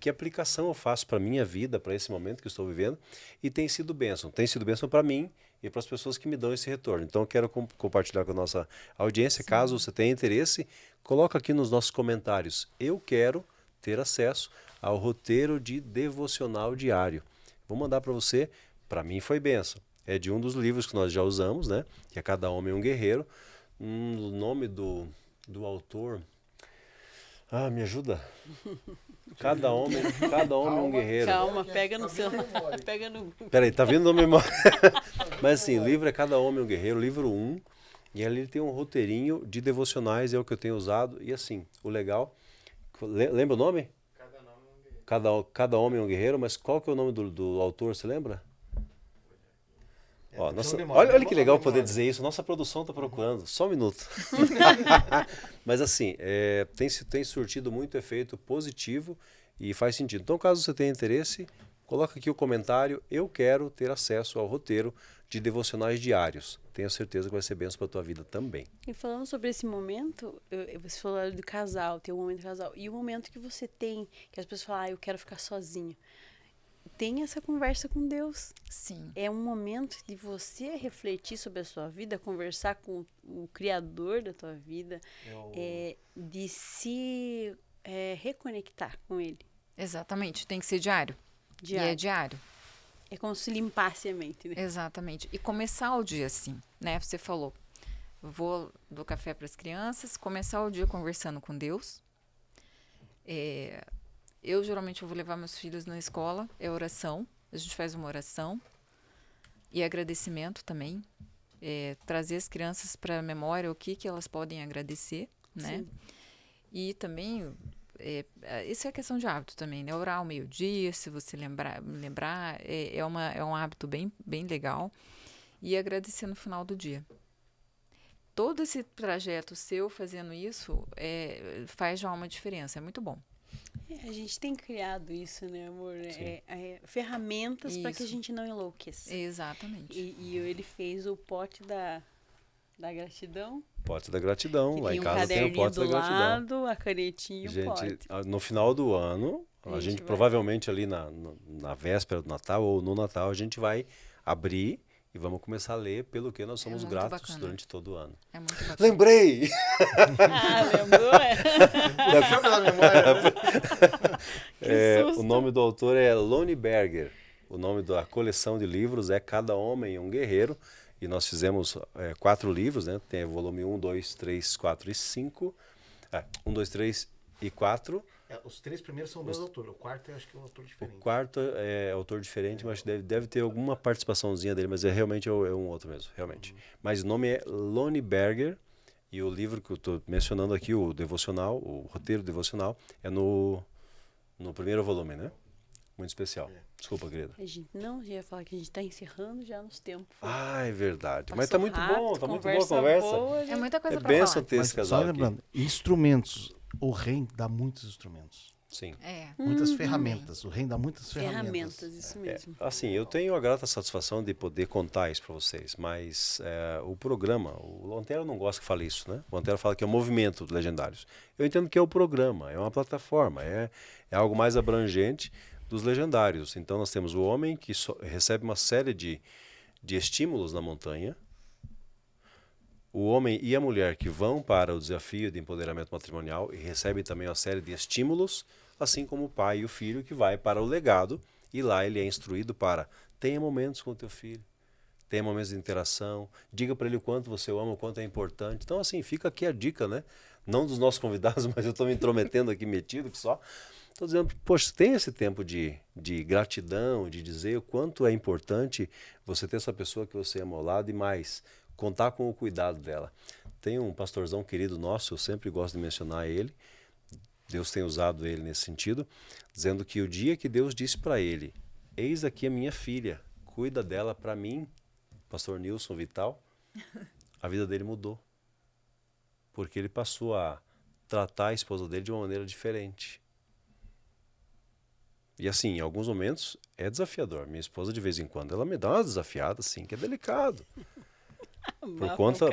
que aplicação eu faço para a minha vida, para esse momento que eu estou vivendo, e tem sido bênção. Tem sido bênção para mim e para as pessoas que me dão esse retorno. Então, eu quero compartilhar com a nossa audiência. Sim. Caso você tenha interesse, coloca aqui nos nossos comentários. Eu quero ter acesso ao roteiro de devocional diário. Vou mandar para você. Para mim foi bênção. É de um dos livros que nós já usamos, né? Que é Cada Homem um Guerreiro. O nome do autor... Ah, me ajuda? Cada homem um guerreiro. Calma, pega no seu... Pega no... Peraí, tá vindo na memória. Mas assim, o livro é Cada Homem um Guerreiro, livro 1. E ali ele tem um roteirinho de devocionais, é o que eu tenho usado. E assim, o legal... Lembra o nome? Cada Homem um Guerreiro, mas qual que é o nome do autor, você lembra? Ó, olha que legal poder dizer isso. Nossa produção está procurando. Só um minuto. Mas assim, tem surtido muito efeito positivo e faz sentido. Então, caso você tenha interesse, coloca aqui o comentário. Eu quero ter acesso ao roteiro de devocionais diários. Tenho certeza que vai ser bênção para a tua vida também. E falando sobre esse momento, você falou do casal, tem um momento do casal. E o momento que você tem, que as pessoas falam, eu quero ficar sozinho. Tem essa conversa com Deus. Sim. É um momento de você refletir sobre a sua vida, conversar com o Criador da tua vida, de se reconectar com Ele. Exatamente, tem que ser diário. E é diário. É como se limpasse a mente, né? Exatamente. E começar o dia assim, né? Você falou, dou café para as crianças, começar o dia conversando com Deus. Eu geralmente vou levar meus filhos na escola, é oração, a gente faz uma oração e agradecimento também, trazer as crianças para a memória o que elas podem agradecer, né? Sim. E também, isso é questão de hábito também, né? Orar ao meio-dia, se você lembrar, é um hábito bem, bem legal, e agradecer no final do dia. Todo esse trajeto seu fazendo isso faz já uma diferença, é muito bom. A gente tem criado isso, né, amor? Ferramentas para que a gente não enlouqueça. Exatamente. E ele fez o pote da gratidão. Pote da gratidão. Lá em casa tem o pote da gratidão. Lado, a canetinha e o pote. Gente, no final do ano, a gente provavelmente ali na véspera do Natal ou no Natal, a gente vai abrir e vamos começar a ler pelo que nós somos gratos bacana. Durante todo o ano. É muito bacana. Lembrei! Lembrou? O nome do autor é Lonnie Berger. O nome da coleção de livros é Cada Homem um Guerreiro. E nós fizemos 4 livros, né? Tem volume 1, 2, 3, 4 e 5. 1, 2, 3 e 4. Os 3 primeiros são o mesmo autor. O quarto eu acho que é um autor diferente. O quarto é autor diferente, mas deve ter alguma participaçãozinha dele, mas realmente é um outro mesmo, realmente. Mas o nome é Lonnie Berger e o livro que eu estou mencionando aqui, o devocional, o roteiro devocional, é no primeiro volume, né? Muito especial. Desculpa, querida. A gente não ia falar que a gente está encerrando já nos tempos. É verdade. Mas tá muito bom, tá muito boa a conversa. Boa, é muita coisa pra benção falar. Ter esse casal só lembrando, instrumentos. O reino dá muitos instrumentos. Sim. Muitas ferramentas. O reino dá muitas ferramentas. Isso mesmo. Assim, eu tenho a grata satisfação de poder contar isso para vocês, mas o programa, o Lantero não gosta que fale isso, né? O Lantero fala que é o movimento dos Legendários. Eu entendo que é o programa, é uma plataforma, é algo mais abrangente dos Legendários. Então nós temos o homem que recebe uma série de estímulos na montanha, o homem e a mulher que vão para o desafio de empoderamento matrimonial e recebem também uma série de estímulos, assim como o pai e o filho que vai para o legado e lá ele é instruído para tenha momentos com o teu filho, tenha momentos de interação, diga para ele o quanto você o ama, o quanto é importante. Então assim, fica aqui a dica, né? Não dos nossos convidados, mas eu estou me intrometendo aqui metido que só. Estou dizendo, poxa, tem esse tempo de gratidão, de dizer o quanto é importante você ter essa pessoa que você ama ao lado e mais, contar com o cuidado dela. Tem um pastorzão querido nosso, eu sempre gosto de mencionar ele, Deus tem usado ele nesse sentido, dizendo que o dia que Deus disse para ele eis aqui a minha filha, cuida dela para mim, pastor Nilson Vital. A vida dele mudou. Porque ele passou a tratar a esposa dele de uma maneira diferente. E assim, em alguns momentos é desafiador. Minha esposa, de vez em quando, ela me dá uma desafiada, assim, que é delicado. Por conta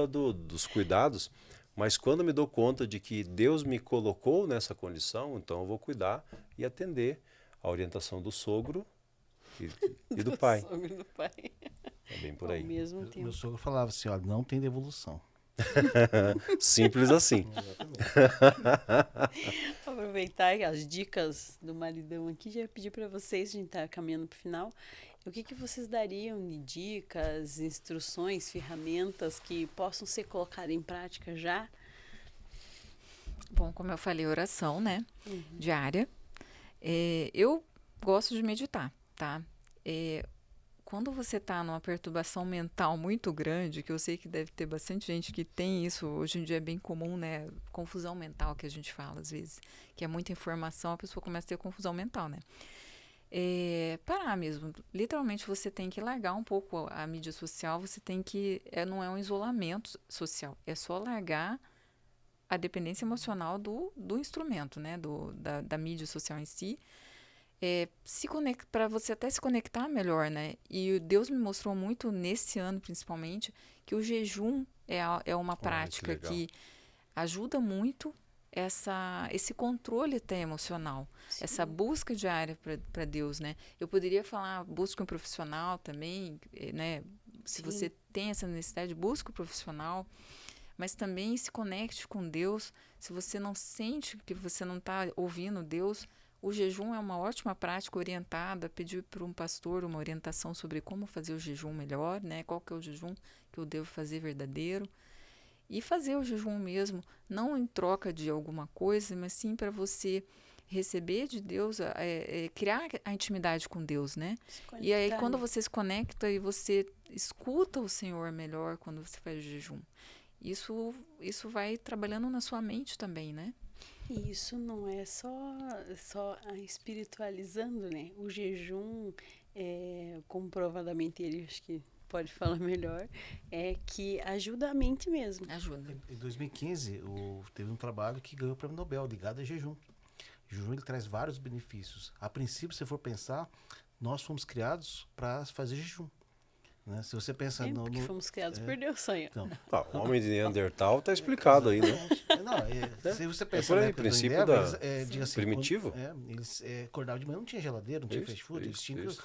dos cuidados. Mas quando eu me dou conta de que Deus me colocou nessa condição, então eu vou cuidar e atender a orientação do sogro e do pai. Sogro e do pai. É bem por Ao aí. mesmo Meu tempo. sogro falava assim, olha, não tem devolução. Simples assim. Aproveitar as dicas do maridão aqui, já pedir para vocês, a gente tá caminhando pro final. O que vocês dariam de dicas, instruções, ferramentas que possam ser colocadas em prática já? Bom, como eu falei, oração, né? Diária. Eu gosto de meditar, tá? Quando você está numa perturbação mental muito grande, que eu sei que deve ter bastante gente que tem isso, hoje em dia é bem comum, né? Confusão mental que a gente fala às vezes, que é muita informação, a pessoa começa a ter confusão mental, né? Parar mesmo. Literalmente você tem que largar um pouco a mídia social, você tem que. Não é um isolamento social, é só largar a dependência emocional do instrumento, né? Da mídia social em si. Para você até se conectar melhor, né? E Deus me mostrou muito nesse ano, principalmente, que o jejum é uma prática que ajuda muito esse controle até emocional, Sim. essa busca diária para Deus, né? Eu poderia falar, busca um profissional também, né? Se Sim. você tem essa necessidade, busca um profissional, mas também se conecte com Deus. Se você não sente que você não está ouvindo Deus, o jejum é uma ótima prática orientada, pedir para um pastor uma orientação sobre como fazer o jejum melhor, né? Qual que é o jejum que eu devo fazer verdadeiro. E fazer o jejum mesmo, não em troca de alguma coisa, mas sim para você receber de Deus, criar a intimidade com Deus, né? E aí quando você se conecta e você escuta o Senhor melhor quando você faz o jejum, isso vai trabalhando na sua mente também, né? E isso não é só espiritualizando, né? O jejum, comprovadamente, ele acho que pode falar melhor, é que ajuda a mente mesmo. Ajuda. Em 2015, teve um trabalho que ganhou o prêmio Nobel, ligado a jejum. O jejum ele traz vários benefícios. A princípio, se for pensar, nós fomos criados para fazer jejum. Né? Se você pensa Porque fomos criados por Deus, só aí. Então, O homem de Neandertal está explicado aí, né? Se você pensar por aí, na época do princípio Eva, diga assim, primitivo. Eles acordavam de manhã, não tinha geladeira, não tinha fast food, eles tinham que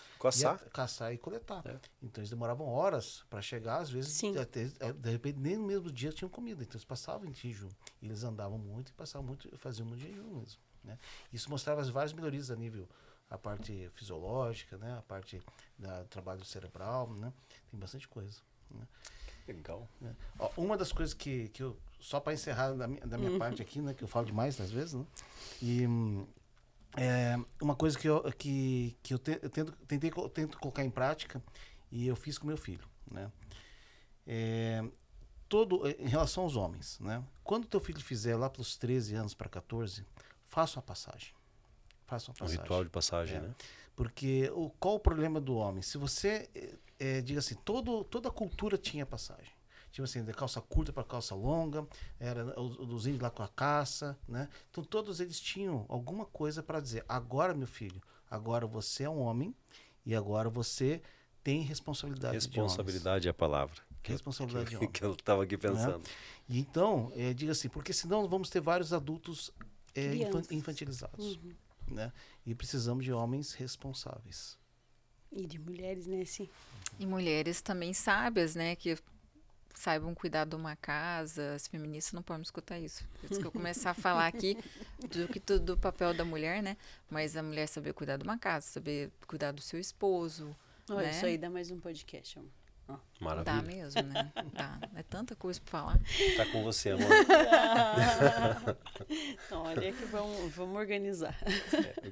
caçar e coletar. Então eles demoravam horas para chegar, às vezes, de repente, nem no mesmo dia tinham comida. Então eles passavam em jejum. Eles andavam muito e passavam muito, faziam muito jejum mesmo. Né? Isso mostrava as várias melhorias a nível, a parte fisiológica, né? A parte do trabalho cerebral, né? Tem bastante coisa. Né? Legal. Né? Ó, uma das coisas que eu, só para encerrar da minha parte aqui, né? Que eu falo demais às vezes, né? E uma coisa que eu tento colocar em prática e eu fiz com meu filho, né? Em relação aos homens, né? Quando teu filho fizer lá pelos 13 anos para 14, faça uma passagem. Um ritual de passagem, né? Porque qual o problema do homem? Se você, diga assim, toda a cultura tinha passagem. Tipo assim, de calça curta para calça longa, era os índios lá com a caça, né? Então todos eles tinham alguma coisa para dizer. Agora, meu filho, agora você é um homem e agora você tem responsabilidade de homens. Responsabilidade é a palavra. Responsabilidade de homem. Que eu estava aqui pensando. Né? E então, diga assim, porque senão vamos ter vários adultos infantilizados. Uhum. Né? E precisamos de homens responsáveis. E de mulheres, né? Sim. E mulheres também sábias, né? Que saibam cuidar de uma casa. As feministas não podem escutar isso. Por isso que eu começar a falar aqui do papel da mulher, né? Mas a mulher saber cuidar de uma casa, saber cuidar do seu esposo. Olha, né? isso aí dá mais um podcast, amor. Maravilha. Dá mesmo, né? Dá. É tanta coisa para falar. Tá com você, amor. Então, olha que vamos organizar.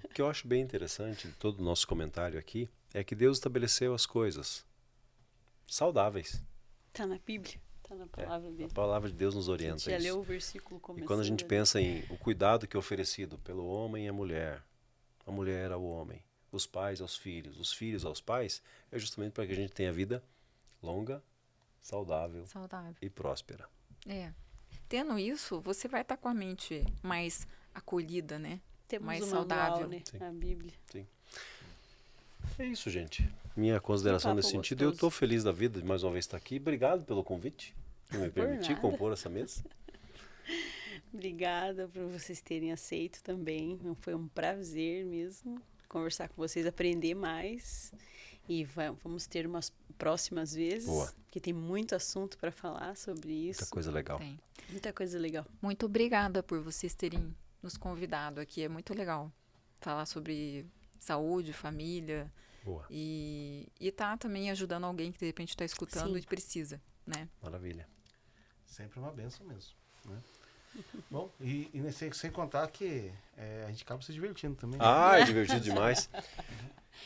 O que eu acho bem interessante de todo o nosso comentário aqui é que Deus estabeleceu as coisas saudáveis. Tá na Bíblia, tá na palavra dele. A palavra de Deus nos A orienta gente já isso. leu o versículo começando. E quando a gente pensa em o cuidado que é oferecido pelo homem e a mulher ao homem, os pais aos filhos, os filhos aos pais, é justamente para que a gente tenha vida longa, saudável Saudável. e próspera. É. Tendo isso, você vai estar com a mente mais acolhida, né? Temos mais o manual, saudável. né? Sim. A Bíblia. É isso, gente. Minha consideração papo nesse sentido. gostoso. Eu estou feliz da vida de mais uma vez estar aqui. Obrigado pelo convite, por me permitir nada. compor essa mesa. Obrigada por vocês terem aceito também. Foi um prazer mesmo conversar com vocês, aprender mais. E vamos ter umas próximas vezes, Boa. porque tem muito assunto para falar sobre isso. Muita coisa legal. Tem. Muita coisa legal. Muito obrigada por vocês terem nos convidado aqui. É muito legal falar sobre saúde, família Boa. e tá também ajudando alguém que de repente está escutando Sim. e precisa, né? Maravilha. Sempre uma benção mesmo. Né? Bom, e sem contar que a gente acaba se divertindo também. Ah, é divertido demais.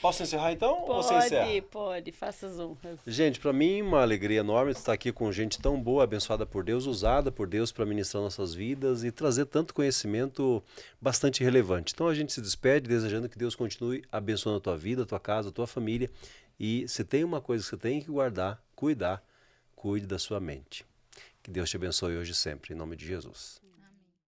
Posso encerrar então? Ou você encerra? Pode, faça as honras. Gente, para mim uma alegria enorme estar aqui com gente tão boa, abençoada por Deus, usada por Deus para ministrar nossas vidas e trazer tanto conhecimento bastante relevante. Então a gente se despede desejando que Deus continue abençoando a tua vida, a tua casa, a tua família. E se tem uma coisa que você tem que guardar, cuidar, cuide da sua mente. Que Deus te abençoe hoje e sempre, em nome de Jesus.